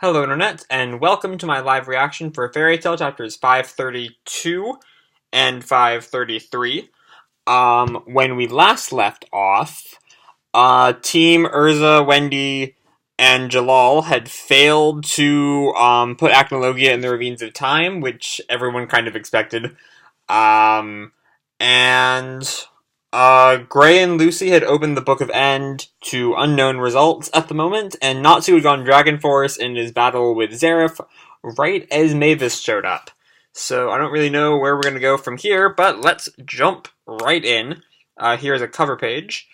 Hello Internet, and welcome to my live reaction for Fairy Tail chapters 532 and 533. When we last left off, Team Urza, Wendy, and Jalal had failed to, put Acnologia in the Ravines of Time, which everyone kind of expected. Um, and Gray and Lucy had opened the Book of End to unknown results at the moment, and Natsu had gone Dragon Force in his battle with Zeref right as Mavis showed up. So I don't really know where we're going to go from here, but let's jump right in. Here's a cover page.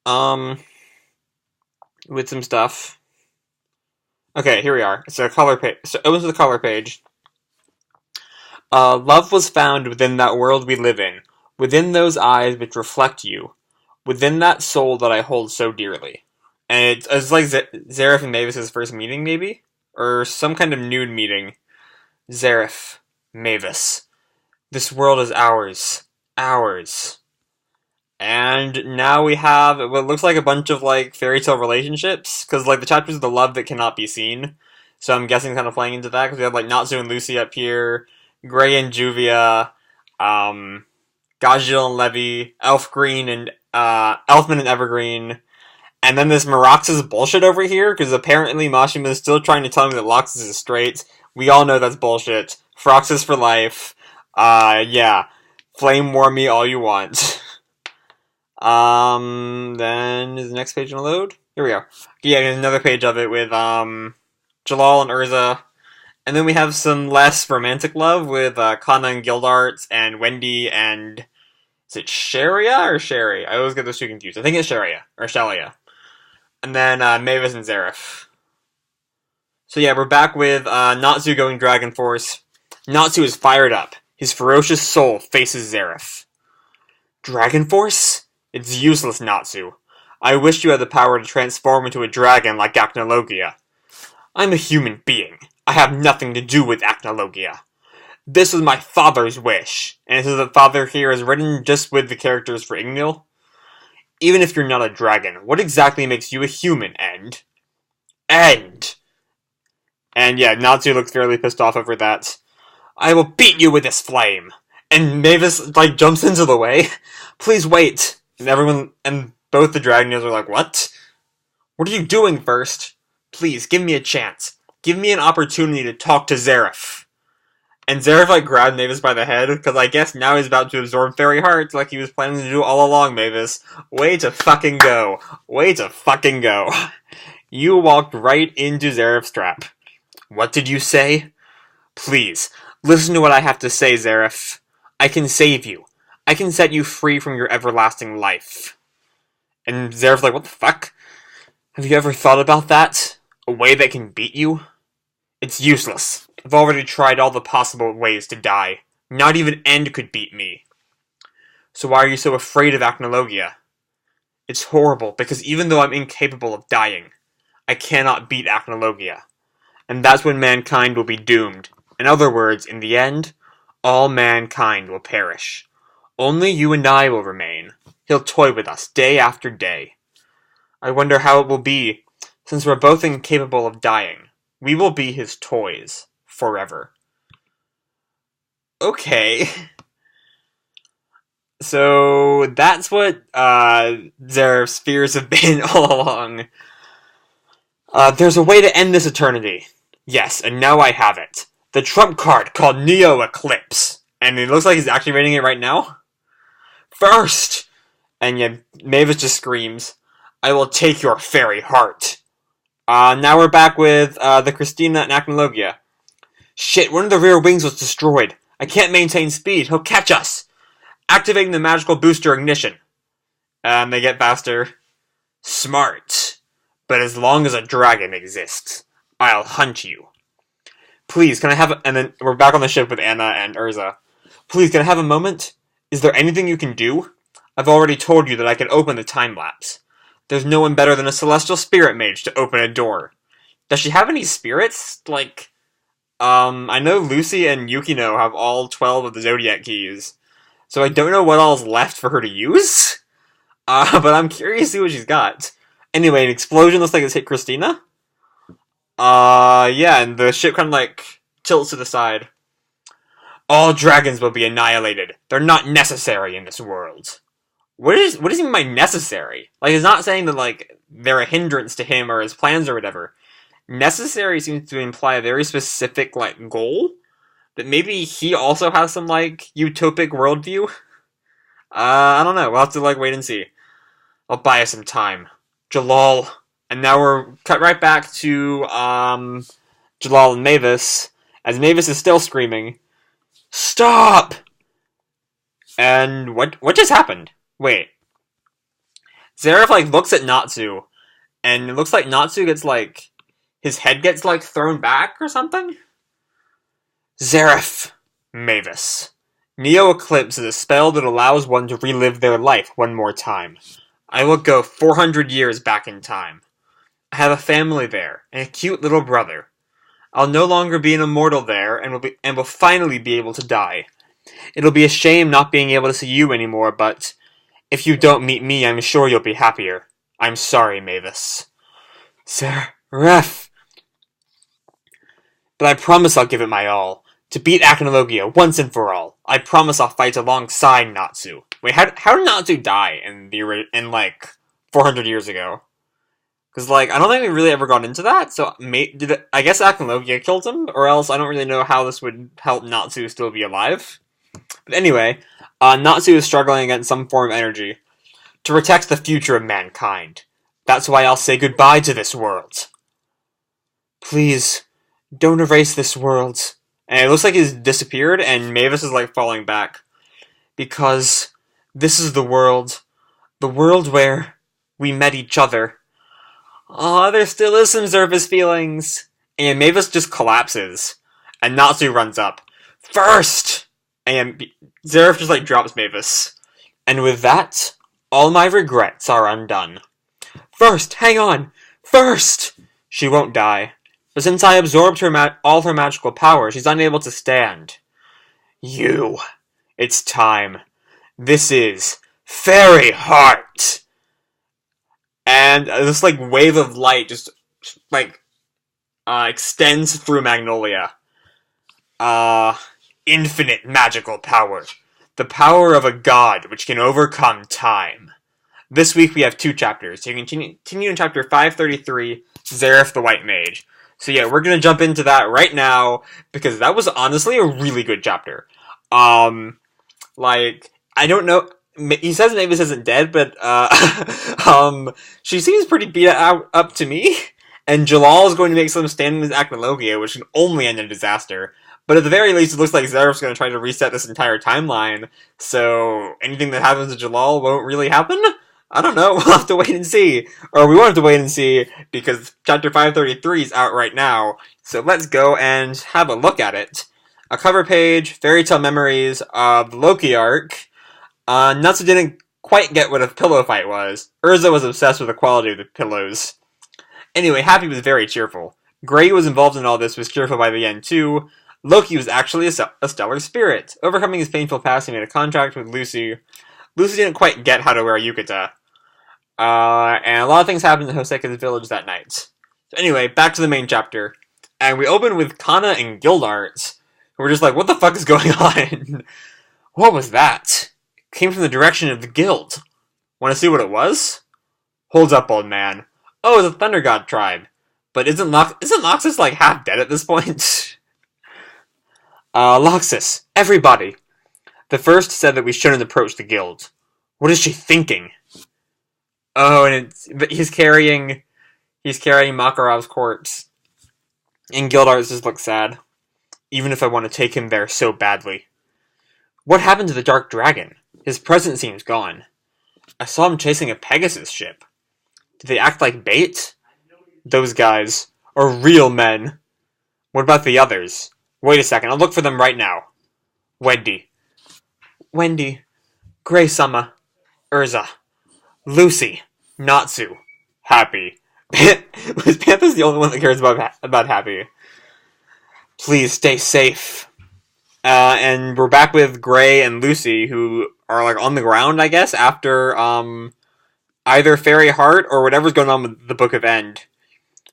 With some stuff. Okay, here we are. It's a color page. So it opens the color page. Love was found within that world we live in, within those eyes which reflect you, within that soul that I hold so dearly. And it's like Zeref and Mavis' first meeting, maybe? Or some kind of nude meeting. Zeref, Mavis. This world is ours. Ours. And now we have what looks like a bunch of, like, fairy tale relationships, because, like, the chapters of the love that cannot be seen. So I'm guessing kind of playing into that, because we have, like, Natsu and Lucy up here, Gray and Juvia, Gajil and Levy, Elfgreen and, Elfman and Evergreen, and then this Meraxas bullshit over here, because apparently Mashima is still trying to tell me that Loxus is straight. We all know that's bullshit. Froxus for life. Yeah. Flame war me all you want. Then is the next page gonna load? Here we go. Yeah, there's another page of it with, Jalal and Urza. And then we have some less romantic love with, Kana and Gildarts and Wendy and... Is it Sharia or Sherry? I always get those two confused. I think it's Sharia. Or Shalia. And then, Mavis and Zeref. So yeah, we're back with, Natsu going Dragon Force. Natsu is fired up. His ferocious soul faces Zeref. Dragon Force? It's useless, Natsu. I wish you had the power to transform into a dragon like Acnologia. I'm a human being. I have nothing to do with Acnologia. This was my father's wish, and it says that father here is written just with the characters for Ignil. Even if you're not a dragon, what exactly makes you a human, End? End! And yeah, Natsu looks fairly pissed off over that. I will beat you with this flame! And Mavis, like, jumps into the way. Please wait! And both the Dragonians are like, what? What are you doing first? Please, give me a chance. Give me an opportunity to talk to Zeref. And Zeref, like, grabbed Mavis by the head, because I guess now he's about to absorb fairy hearts like he was planning to do all along, Mavis. Way to fucking go. Way to fucking go. You walked right into Zeref's trap. What did you say? Please, listen to what I have to say, Zeref. I can save you. I can set you free from your everlasting life. And Zeref's like, what the fuck? Have you ever thought about that? A way that can beat you? It's useless. I've already tried all the possible ways to die. Not even End could beat me. So why are you so afraid of Acnologia? It's horrible, because even though I'm incapable of dying, I cannot beat Acnologia. And that's when mankind will be doomed. In other words, in the end, all mankind will perish. Only you and I will remain. He'll toy with us day after day. I wonder how it will be, since we're both incapable of dying. We will be his toys, forever. Okay. So, that's what, Zeref's fears have been all along. There's a way to end this eternity. Yes, and now I have it. The trump card called Neo Eclipse. And it looks like he's activating it right now. First! And yeah, Mavis just screams, I will take your fairy heart. Now we're back with, the Christina and Acnologia. Shit, one of the rear wings was destroyed. I can't maintain speed. He'll catch us. Activating the magical booster ignition. And they get faster. Smart. But as long as a dragon exists, I'll hunt you. Please, can I have and then we're back on the ship with Anna and Urza. Please, can I have a moment? Is there anything you can do? I've already told you that I can open the time-lapse. There's no one better than a celestial spirit mage to open a door. Does she have any spirits? Like, I know Lucy and Yukino have all 12 of the Zodiac keys. So I don't know what all's left for her to use. But I'm curious to see what she's got. Anyway, an explosion looks like it's hit Christina. Yeah, and the ship kind of like tilts to the side. All dragons will be annihilated. They're not necessary in this world. What does he mean by necessary? Like, he's not saying that, like, they're a hindrance to him or his plans or whatever. Necessary seems to imply a very specific, like, goal. That maybe he also has some, like, utopic worldview. I don't know. We'll have to, like, wait and see. I'll buy us some time. Jalal. And now we're cut right back to, Jalal and Mavis. As Mavis is still screaming, "Stop!" And what just happened? Wait. Zeref, like, looks at Natsu, and it looks like Natsu gets, like, his head gets, like, thrown back or something? Zeref, Mavis. Neo Eclipse is a spell that allows one to relive their life one more time. I will go 400 years back in time. I have a family there, and a cute little brother. I'll no longer be an immortal there, and will finally be able to die. It'll be a shame not being able to see you anymore, but if you don't meet me, I'm sure you'll be happier. I'm sorry, Mavis. Zeref. But I promise I'll give it my all. To beat Acnologia once and for all. I promise I'll fight alongside Natsu. Wait, how did Natsu die in like 400 years ago? Because, like, I don't think we really ever got into that, so I guess Acnologia killed him, or else I don't really know how this would help Natsu still be alive. But anyway, Natsu is struggling against some form of energy. To protect the future of mankind. That's why I'll say goodbye to this world. Please, don't erase this world. And it looks like he's disappeared, and Mavis is, like, falling back. Because this is the world where we met each other. Aw, there still is some surface feelings. And Mavis just collapses. And Natsu runs up. First! And Zeref just, like, drops Mavis. And with that, all my regrets are undone. First, hang on! First! She won't die. But since I absorbed all her magical power, she's unable to stand. You. It's time. This is Fairy Heart! And this, like, wave of light just, like, extends through Magnolia. Infinite magical power. The power of a god which can overcome time. This week we have 2 chapters. So you continue in chapter 533, Zeref the White Mage. So yeah, we're gonna jump into that right now, because that was honestly a really good chapter. Like, I don't know, he says Mavis isn't dead, but, she seems pretty beat up to me, and Jalal is going to make some stand with Acnologia, which can only end in disaster. But at the very least, it looks like Zeref's going to try to reset this entire timeline, so anything that happens to Jalal won't really happen? I don't know, we'll have to wait and see. Or we won't have to wait and see, because chapter 533 is out right now. So let's go and have a look at it. A cover page, Fairy Tale Memories of the Loki arc. Natsu didn't quite get what a pillow fight was. Urza was obsessed with the quality of the pillows. Anyway, Happy was very cheerful. Gray, who was involved in all this, was cheerful by the end too. Loki was actually a stellar spirit. Overcoming his painful past, he made a contract with Lucy. Lucy didn't quite get how to wear yukata. And a lot of things happened in Hoseka's village that night. So anyway, back to the main chapter. And we open with Kana and Gildarts. We're just like, what the fuck is going on? What was that? It came from the direction of the guild. Want to see what it was? Hold up, old man. Oh, it's a Thunder God tribe. But isn't Loxus, like, half dead at this point? Loxus, everybody. The first said that we shouldn't approach the guild. What is she thinking? Oh, and he's carrying Makarov's corpse. And Gildarts just looks sad. Even if I want to take him there so badly. What happened to the Dark Dragon? His presence seems gone. I saw him chasing a Pegasus ship. Did they act like bait? Those guys are real men. What about the others? Wait a second, I'll look for them right now. Wendy, Gray-sama, Urza, Lucy, Natsu, Happy. Was Panther's the only one that cares about Happy? Please stay safe. And we're back with Gray and Lucy, who are, like, on the ground, I guess, after, either Fairy Heart or whatever's going on with the Book of End.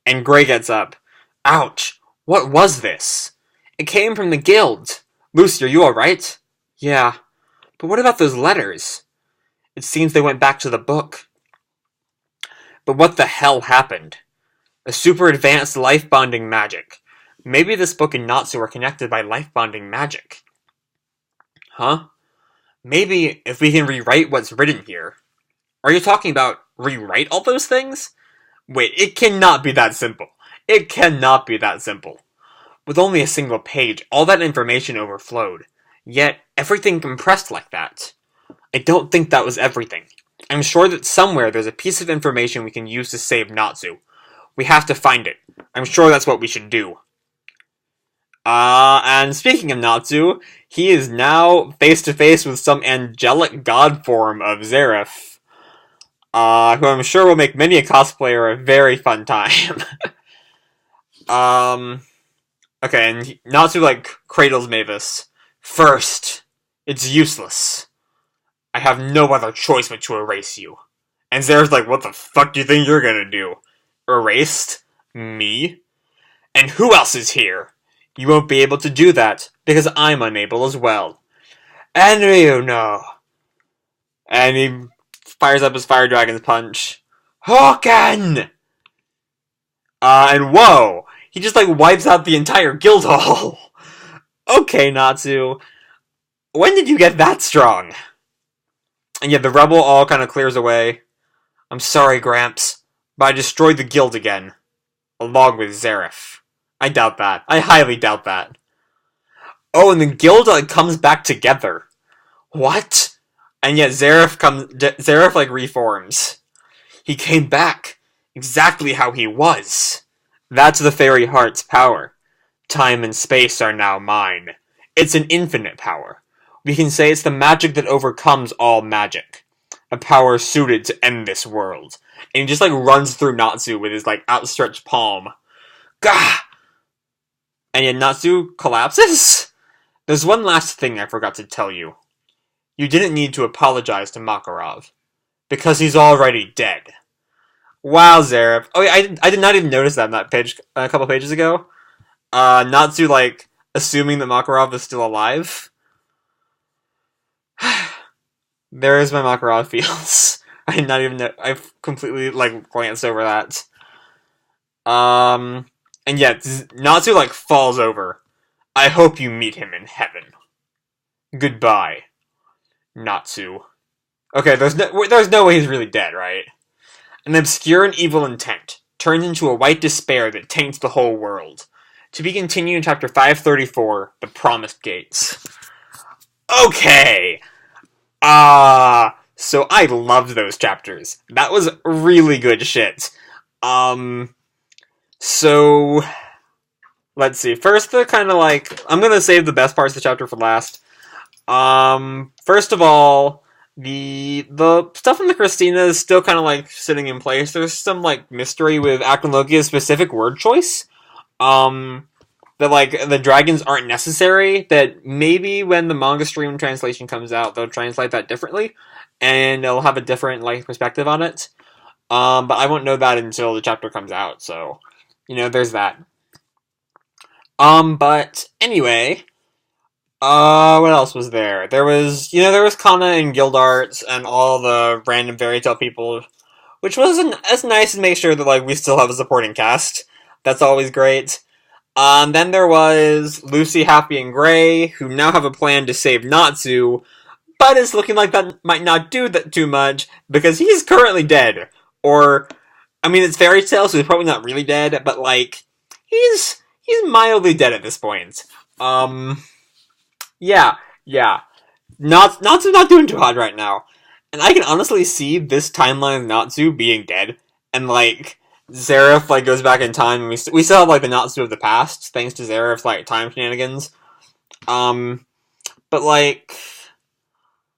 And Gray gets up. Ouch! What was this? It came from the guild. Lucy, are you alright? Yeah. But what about those letters? It seems they went back to the book. But what the hell happened? A super advanced life bonding magic. Maybe this book and Natsu are connected by life bonding magic. Huh? Maybe if we can rewrite what's written here. Are you talking about rewrite all those things? Wait, it cannot be that simple. It cannot be that simple. With only a single page, all that information overflowed. Yet, everything compressed like that. I don't think that was everything. I'm sure that somewhere there's a piece of information we can use to save Natsu. We have to find it. I'm sure that's what we should do. And speaking of Natsu, he is now face to face with some angelic god form of Zeref. Who I'm sure will make many a cosplayer a very fun time. Okay, and Natsu, cradles Mavis. First, it's useless. I have no other choice but to erase you. And Zeref's like, what the fuck do you think you're gonna do? Erased? Me? And who else is here? You won't be able to do that, because I'm unable as well. And you know. And he fires up his Fire Dragon's Punch. Hoken! And whoa! He just, wipes out the entire guild hall! Okay, Natsu. When did you get that strong? And yet the rubble all kind of clears away. I'm sorry, Gramps, but I destroyed the guild again. Along with Zeref. I doubt that. I highly doubt that. Oh, and the guild, comes back together. What? And yet Zeref reforms. He came back. Exactly how he was. That's the Fairy Heart's power. Time and space are now mine. It's an infinite power. We can say it's the magic that overcomes all magic. A power suited to end this world. And he just, runs through Natsu with his, outstretched palm. Gah! And yet Natsu collapses? There's one last thing I forgot to tell you. You didn't need to apologize to Makarov. Because he's already dead. Wow, Zeref. Oh, yeah, I did not even notice that in that page a couple pages ago. Natsu, assuming that Makarov is still alive. There is my Makarov feels. I did not even know. I've completely, glanced over that. And yet, Natsu, falls over. I hope you meet him in heaven. Goodbye, Natsu. Okay, there's no way he's really dead, right? An obscure and evil intent turns into a white despair that taints the whole world. To be continued in chapter 534, The Promised Gates. Okay! So I loved those chapters. That was really good shit. So, let's see. First, the kind of I'm gonna save the best parts of the chapter for last. First of all, the stuff in the Christina is still kind of sitting in place. There's some mystery with Akinokia's specific word choice. That the dragons aren't necessary. That maybe when the manga stream translation comes out, they'll translate that differently, and they'll have a different perspective on it. But I won't know that until the chapter comes out. So, there's that. But anyway. What else was there? There was Kana and Guildarts and all the random fairy tale people, which was as nice to make sure that, we still have a supporting cast. That's always great. Then there was Lucy, Happy, and Gray, who now have a plan to save Natsu, but it's looking like that might not do that too much, because he's currently dead. Or, it's fairy tale, so he's probably not really dead, but, he's mildly dead at this point. Yeah. Natsu's not doing too hot right now. And I can honestly see this timeline of Natsu being dead. And, Zeref, goes back in time, and we still have, the Natsu of the past, thanks to Zeref's, time shenanigans. But,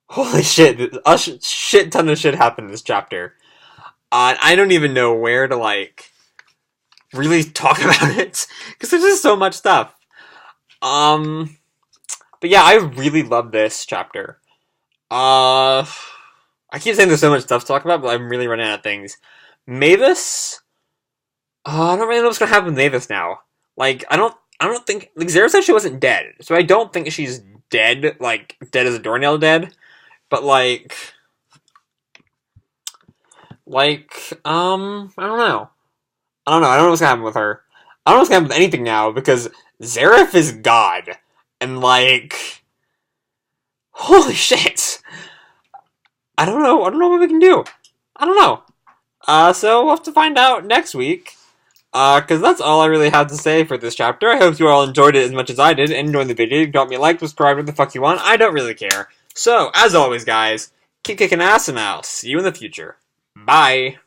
holy shit, a shit ton of shit happened in this chapter. I don't even know where to, really talk about it, because there's just so much stuff. But yeah, I really love this chapter. I keep saying there's so much stuff to talk about, but I'm really running out of things. Mavis? I don't really know what's gonna happen with Mavis now. Like, I don't think, like, Zeref said she wasn't dead, so I don't think she's dead, like, dead as a doornail dead, but, I don't know. I don't know what's gonna happen with her. I don't know what's gonna happen with anything now, because Zeref is God, and, like, holy shit! I don't know what we can do. I don't know. So we'll have to find out next week. Because that's all I really have to say for this chapter. I hope you all enjoyed it as much as I did, and enjoyed the video. Drop me a like, subscribe, what the fuck you want. I don't really care. So, as always, guys, keep kicking ass, and I'll see you in the future. Bye!